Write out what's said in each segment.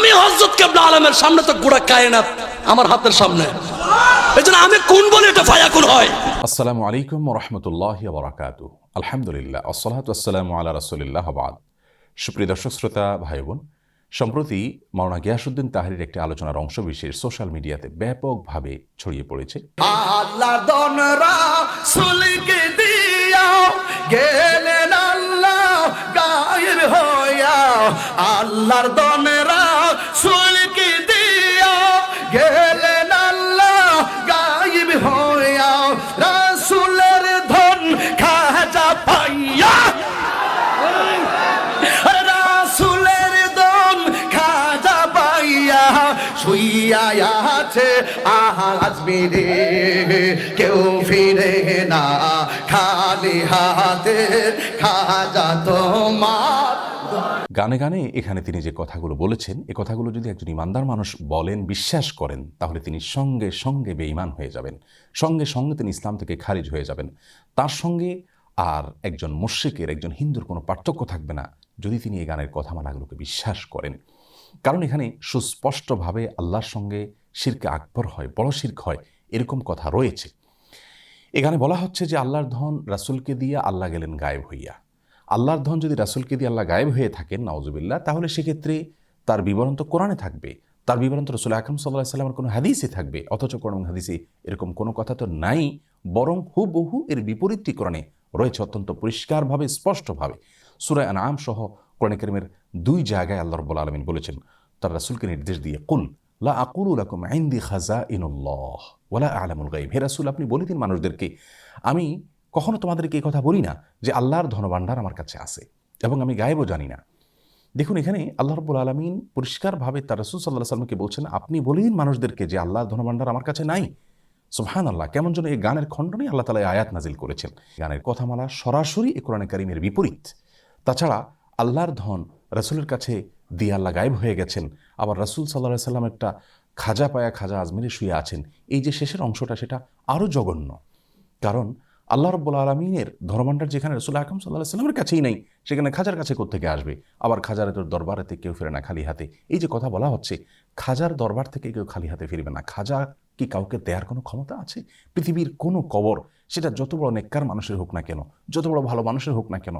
আমি হযরত কিবলা আলমের সামনে তো গোড়া কায়নাত আমার হাতের সামনে, এজন্য আমি কোন বলে এটা ফায়াকুন হয়। আসসালামু আলাইকুম ওয়া রাহমাতুল্লাহি ওয়া বারাকাতুহু। আলহামদুলিল্লাহ, আসসালাতু ওয়াসসালামু আলা রাসূলিল্লাহ ওয়া বা'দ। সুপ্রিয় দর্শক শ্রোতা ভাই বোন, সম্প্রতি মাওলানা গিয়াসউদ্দিন তাহরির একটি আলোচনার অংশবিশেষ সোশ্যাল মিডিয়াতে ব্যাপকভাবে ছড়িয়ে পড়েছে। আল্লাহর দন রাসূলকে দিয়া গেলেন আল্লাহ গায়েব হইয়া, আল্লাহর দন রাসূলকে দিয়া গেলেন আল্লাহ গায়েব হইয়া, রাসূলের ধন খাজা পাইয়া, রাসূলের ধন খাজা পাইয়া শুইয়া আছে আজমিরে, কেউ ফিরে না খালি হাতে, খাজা তোমার। গানে গানে এখানে তিনি যে কথাগুলো বলেছেন, এ কথাগুলো যদি একজন ইমানদার মানুষ বলেন, বিশ্বাস করেন, তাহলে তিনি সঙ্গে সঙ্গে বেঈমান হয়ে যাবেন, সঙ্গে সঙ্গে তিনি ইসলাম থেকে খারিজ হয়ে যাবেন। তার সঙ্গে আর একজন মুশরিকের, একজন হিন্দুর কোনো পার্থক্য থাকবে না যদি তিনি এই গানের কথামালাগুলোকে বিশ্বাস করেন। কারণ এখানে সুস্পষ্টভাবে আল্লাহর সঙ্গে শিরকে আকবর হয়, বড় শিরক হয়, এরকম কথা রয়েছে। এখানে বলা হচ্ছে যে আল্লাহর ধন রাসূলকে দিয়ে আল্লাহ গেলেন গায়েব হইয়া। আল্লাহর ধন যদি রাসূলকে দিয়ে আল্লাহ গায়েব হয়ে থাকেন, নাউজুবিল্লাহ, তাহলে সেক্ষেত্রে তার বিবরণ তো কোরআনে থাকবে, তার বিবরণ তো রাসূল আকরাম সাল্লাল্লাহু আলাইহি ওয়াসাল্লামের কোনো হাদিসে থাকবে। অথচ কোরআন হাদিসে এরকম কোনো কথা তো নাই, বরং হুবহু এর বিপরীতটি কোরআনে রয়েছে অত্যন্ত পরিষ্কারভাবে, স্পষ্টভাবে। সূরা আনআম সহ কোরআন কারীমের 2 জায়গায় আল্লাহ রাব্বুল আলামিন বলেছেন তার রাসূলকে নির্দেশ দিয়ে, কুল লা আকুলু লাকুম ইনদি খাযাইনুল্লাহ ওয়ালা আ'লামুল গায়ব। হে রাসূল, আপনি বলে দিন মানুষদেরকে, আমি কখনো তোমাদেরকে এই কথা বলি না যে আল্লাহর ধনভাণ্ডার আমার কাছে আছে এবং আমি গায়েবও জানি না। দেখুন, এখানে আল্লাহ রাব্বুল আলামিন পরিষ্কারভাবে তার রাসূল সাল্লাল্লাহু আলাইহি ওয়াসাল্লামকে বলছেন, আপনি বলে দিন মানুষদেরকে যে আল্লাহর ধনভাণ্ডার আমার কাছে নাই। সুবহানাল্লাহ, কেমন যেন এই গানের খণ্ডনে আল্লাহ তাআলা আয়াত নাজিল করেছেন। গানের কথামালা সরাসরি এই কোরআনে কারীমের বিপরীত। তাছাড়া আল্লাহর ধন রাসূলের কাছে দিয়ে আল্লাহ গায়েব হয়ে গেছেন, আবার রাসূল সাল্লাল্লাহু আলাইহি ওয়াসাল্লাম একটা খাজা পায়া খাজা আজমিরে শুয়ে আছেন, এই যে শেষের অংশটা, সেটা আরও জঘন্য। কারণ আল্লাহ রাব্বুল আলামিনের ধনভাণ্ডার যেখানে রাসূল আকরাম সাল্লাল্লাহু আলাইহি ওয়াসাল্লামের কাছেই নাই, সেখানে খাজার কাছে কোত্থেকে আসবে? আবার খাজার দরবারেতে কেউ ফিরে না খালি হাতে। এই যে কথা বলা হচ্ছে, খাজার দরবার থেকে কেউ খালি হাতে ফিরবে না। খাজা কি কাউকে দেয়ার কোনো ক্ষমতা আছে? পৃথিবীর কোনো কবর, সেটা যত বড় নেককার মানুষের হোক না কেন, যত বড় ভালো মানুষের হোক না কেন,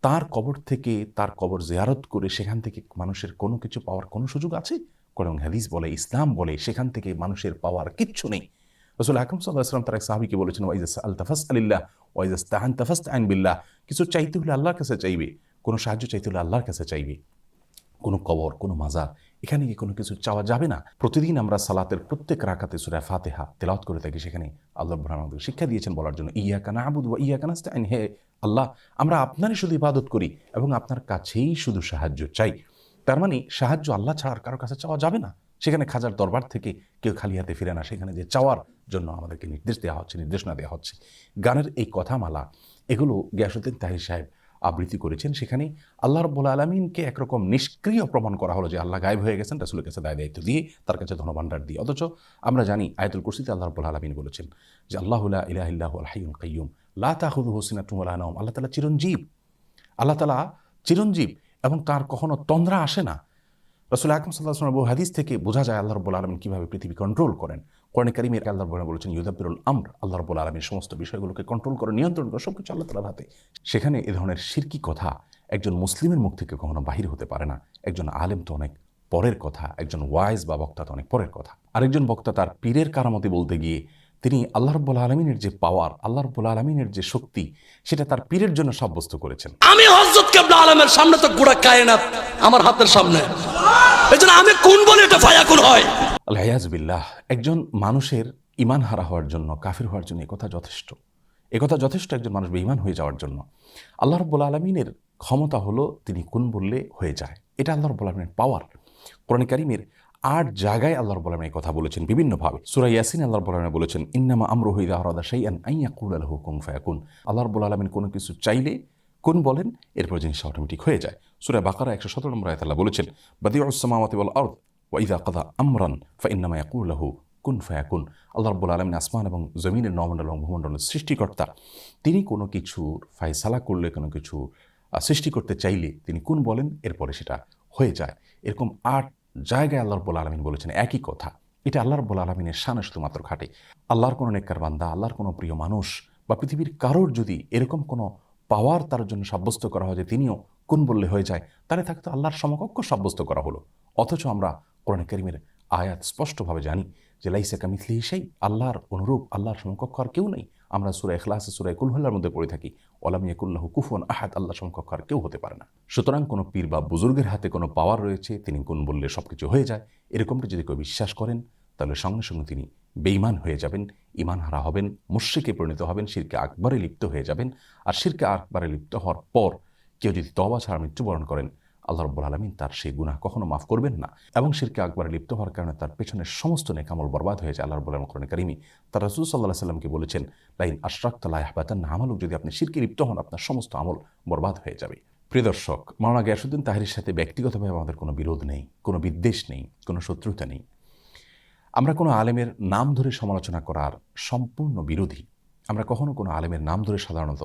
তার কবর থেকে, তার কবর জিয়ারত করে সেখান থেকে মানুষের কোনো কিছু পাওয়ার কোনো সুযোগ আছে? কোরআন হাদিস বলে, ইসলাম বলে, সেখান থেকে মানুষের পাওয়ার কিচ্ছু নেই। রাসূল আকরাম সাল্লাল্লাহু আলাইহি ওয়াসাল্লাম তার এক সাহাবীকে বলেছেন, ওয়া ইযা সাআলতা ফাসআলিল্লাহ ওয়া ইযা ইসতাআনতা ফাসতাইন বিল্লাহ। কিছু চাইতে হলে আল্লাহর কাছে চাইবে, কোনো সাহায্য চাইতে হলে আল্লাহর কাছে চাইবে। কোনো কবর, কোনো মাজার, এখানে গিয়ে কোনো কিছু চাওয়া যাবে না। প্রতিদিন আমরা সালাতের প্রত্যেক রাকাতে সূরা ফাতিহা তেলাওয়াত করে থাকি, সেখানে আল্লাহ রাব্বুল আলামিন আমাদের শিক্ষা দিয়েছেন বলার জন্য, ইয়াকা না'বুদু ওয়া ইয়াকা নাস্তাইন। হে আল্লাহ, আমরা আপনারই শুধু ইবাদত করি এবং আপনার কাছেই শুধু সাহায্য চাই। তার মানে সাহায্য আল্লাহ ছাড়া আর কারোর কাছে চাওয়া যাবে না। সেখানে খাজার দরবার থেকে কেউ খালি হাতে ফিরে না, সেখানে যে চাওয়ার জন্য আমাদেরকে নির্দেশ দেওয়া হচ্ছে, নির্দেশনা দেওয়া হচ্ছে। গানের এই কথামালা, এগুলো গিয়াসউদ্দিন তাহরি সাহেব আবৃত্তি করেছেন। সেখানে আল্লাহ রাব্বুল আলামিনকে একরকম নিষ্ক্রিয় প্রমাণ করা হলো যে আল্লাহ গায়েব হয়ে গেছেন রাসূলের কাছে দায়িত্ব দিয়ে, তার কাছে ধনভাণ্ডার দিয়ে। অথচ আমরা জানি আয়াতুল কুরসিতে আল্লাহ রাব্বুল আলামিন বলেছেন যে আল্লাহু লা ইলাহা ইল্লা হুয়াল হাইয়ুল কাইয়্যুম লা তাখুযুহু সিনাতুন ওয়া লা নাওম। আল্লাহ তাআলা চিরঞ্জীব, আল্লাহ তাআলা চিরঞ্জীব এবং তার কখনো তন্দ্রা আসে না। রাসূল আকরাম সাল্লাল্লাহু আলাইহি ওয়াসাল্লাম হাদিস থেকে বোঝা যায় আল্লাহ রাব্বুল আলামিন কিভাবে পৃথিবী কন্ট্রোল করেন। কোরআনে কারীমে আল্লাহ রাব্বুল আলামিন বলেছেন, ইউদাব্বিরুল আমর। আল্লাহ রাব্বুল আলামিন সমস্ত বিষয়গুলোকে কন্ট্রোল করে, নিয়ন্ত্রণ করে, সবকিছু আল্লাহ তাআলার হাতে। সেখানে এ ধরনের শিরকি কথা একজন মুসলিমের মুখ থেকে কখনো বাহির হতে পারে না। একজন আলেম তো অনেক পরের কথা, একজন ওয়াইজ বা বক্তা তো অনেক পরের কথা। আরেকজন বক্তা তার পীরের কারামতি বলতে গিয়ে তিনি আল্লাহ রাব্বুল আলামিনের যে পাওয়ার, আল্লাহ রাব্বুল আলামিনের যে শক্তি, সেটা তার পীরের জন্য সাব্যস্ত করেছেন। আমি হযরত কিবলা আলমের সামনে তো গোড়া কায়নাত আমার হাতের সামনে, এজন্য আমি কোন বলে এটা ফায়াকুন হয়। আল ইয়াযু বিল্লাহ। একজন মানুষের ঈমান হারা হওয়ার জন্য, কাফির হওয়ার জন্য একথা যথেষ্ট। একথা যথেষ্ট একজন মানুষ বেঈমান হয়ে যাওয়ার জন্য। আল্লাহ রাব্বুল আলামিনের ক্ষমতা হলো তিনি কোন বললে হয়ে যায়, এটা আল্লাহ রাব্বুল আলামিনের পাওয়ার। কোরআন কারীমের 8 জায়গায় আল্লাহ রাব্বুল আলামিন এই কথা বলেছেন বিভিন্নভাবে। সূরা ইয়াসিন আল্লাহ রাব্বুল আলামিন বলেছেন, ইন্নামা আমরুহু ইযা আরাদা শাইআন আন ইয়াকুলা লাহু কুন ফায়াকুন। আল্লাহ রাব্বুল আলামিন কোনো কিছু চাইলে কোন বলেন, এরপর জিনিসটা অটোমেটিক হয়ে যায়। সূরা বাকারা 117 নম্বর আয়াতে আল্লাহ বলেছেন, বাদিউস সামাওয়াতি ওয়াল আরদ ওয়া ইযা কাযা আমরান ফাইন্নামা ইয়াকুলু লাহু কুন ফায়াকুন। আল্লাহ রাব্বুল আলামিন আসমান এবং জমিনের নবমণ্ডল এবং ভূমণ্ডলের সৃষ্টিকর্তা। তিনি কোনো কিছুর ফায়সালা করলে, কোনো কিছু সৃষ্টি করতে চাইলে তিনি কোন বলেন, এরপরে সেটা হয়ে যায়। এরকম 8 জায়গায় আল্লাহ রাব্বুল আলামিন বলেছেন একই কথা। এটা আল্লাহ রাব্বুল আলামিনের শানে শুধুমাত্র খাটে। আল্লাহর কোনো নেককার বান্দা, আল্লাহর কোনো প্রিয় মানুষ বা পৃথিবীর কারোর যদি এরকম কোনো পাওয়ার তার জন্য সাব্যস্ত করা হয় যে তিনিও কোন বললে হয়ে যায়, তাহলে তাকে তো আল্লাহর সমকক্ষ সাব্যস্ত করা হলো। অথচ আমরা কোরআনে কারীমের আয়াত স্পষ্টভাবে জানি যে লাইসা কামিথলিহি শাই, আল্লাহর অনুরূপ, আল্লাহর সমকক্ষ আর কেউ নেই। আমরা সূরা ইখলাসে, সূরা কুল হুয়াল্লাহর মধ্যে পড়ে থাকি ওয়ালাম ইয়াকুল লাহু কুফুয়ান আহাদ, আল্লাহর সমকক্ষ আর কেউ হতে পারে না। সুতরাং কোনো পীর বা বুজুর্গের হাতে কোনো পাওয়ার রয়েছে, তিনি কোন বললে সব কিছু হয়ে যায়, এরকমটা যদি কেউ বিশ্বাস করেন, তাহলে সঙ্গে সঙ্গে তিনি বেঈমান হয়ে যাবেন, ঈমান হারা হবেন, মুশরিকে পরিণত হবেন, শিরকে আকবরে লিপ্ত হয়ে যাবেন। আর শিরকে আকবরে লিপ্ত হওয়ার পর কেউ যদি তওবা ছাড়া মৃত্যুবরণ করেন, আল্লাহ রাব্বুল আলামিন তার সেই গুনাহ কখনো মাফ করবেন না। এবং শিরকে আকবরে লিপ্ত হওয়ার কারণে তার পেছনের সমস্ত নেক আমল বরবাদ হয়ে যায়। আল্লাহ রাব্বুল আলামিন কোরআনে কারীমে তার রাসূল সাল্লাল্লাহু আলাইহি সাল্লামকে বলেছেন, লাইন আশরাকতা লা ইয়াহবাতান্না আমালুক, যদি আপনি শিরকে লিপ্ত হন আপনার সমস্ত আমল বরবাদ হয়ে যাবে। প্রিয় দর্শক, মাওলানা গিয়াসউদ্দিন তাহেরীর সাথে ব্যক্তিগতভাবে আমাদের কোনো বিরোধ নেই, কোনো বিদ্বেষ নেই, কোনো শত্রুতা নেই। আমরা কোনো আলেমের নাম ধরে সমালোচনা করার সম্পূর্ণ বিরোধী। আমরা কখনো কোনো আলেমের নাম ধরে সাধারণত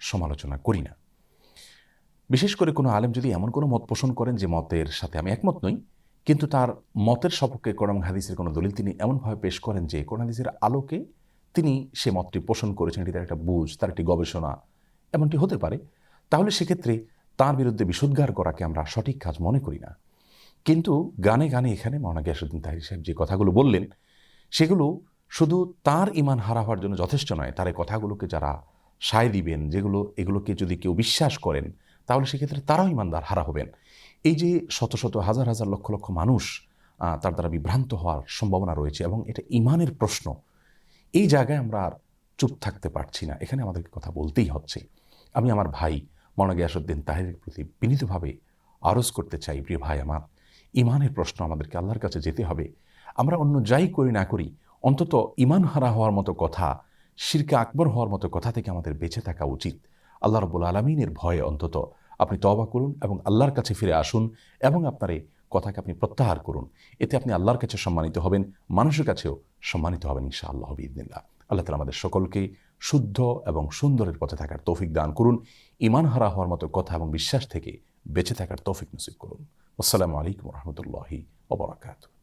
সমালোচনা করি না। বিশেষ করে কোনো আলেম যদি এমন কোনো মত পোষণ করেন যে মতের সাথে আমি একমত নই, কিন্তু তার মতের সপক্ষে কোরআন এবং হাদিসের কোনো দলিল তিনি এমনভাবে পেশ করেন যে কোরআন হাদিসের আলোকে তিনি সে মতটি পোষণ করেছেন, এটি তার একটা বুঝ, তার একটি গবেষণা, এমনটি হতে পারে, তাহলে সেক্ষেত্রে তার বিরুদ্ধে বিশুদ্ধার করাকে আমরা সঠিক কাজ মনে করি না। কিন্তু গানে গানে এখানে মাওলানা গিয়াসউদ্দিন তাহেরী সাহেব যে কথাগুলো বললেন, সেগুলো শুধু তার ঈমান হারা হওয়ার জন্য যথেষ্ট নয়। তার এই কথাগুলোকে যারা সায় দিবেন, এগুলোকে যদি কেউ বিশ্বাস করেন, তাহলে সেক্ষেত্রে তারাও ঈমানদার হারা হবেন। এই যে শত শত হাজার হাজার লক্ষ লক্ষ মানুষ তার দ্বারা বিভ্রান্ত হওয়ার সম্ভাবনা রয়েছে এবং এটা ঈমানের প্রশ্ন, এই জায়গায় আমরা আর চুপ থাকতে পারছি না, এখানে আমাদেরকে কথা বলতেই হচ্ছে। আমি আমার ভাই মাওলানা গিয়াসউদ্দিন তাহেরীর প্রতি বিনীতভাবে আরজ করতে চাই, প্রিয় ভাই আমার, ঈমানের প্রশ্ন আমাদেরকে আল্লাহর কাছে যেতে হবে। আমরা অন্য যাই করি না করি, অন্তত ঈমান হারা হওয়ার মতো কথা, শিরকে আকবর হওয়ার মতো কথা থেকে আমাদের বেঁচে থাকা উচিত। আল্লাহ রাব্বুল আলামিনের ভয়ে অন্তত আপনি তওবা করুন এবং আল্লাহর কাছে ফিরে আসুন এবং আপনার এই কথাকে আপনি প্রত্যাহার করুন। এতে আপনি আল্লাহর কাছে সম্মানিত হবেন, মানুষের কাছেও সম্মানিত হবেন ইনশাআল্লাহ বিইذনিল্লাহ। আল্লাহ তাআলা আমাদের সকলকে শুদ্ধ এবং সুন্দরের পথে থাকার তৌফিক দান করুন, ঈমান হারা হওয়ার মতো কথা এবং বিশ্বাস থেকে বেঁচে থাকার তৌফিক নসিব করুন। আসসালামু আলাইকুম ওয়া রাহমাতুল্লাহি ওয়া বারাকাতুহু।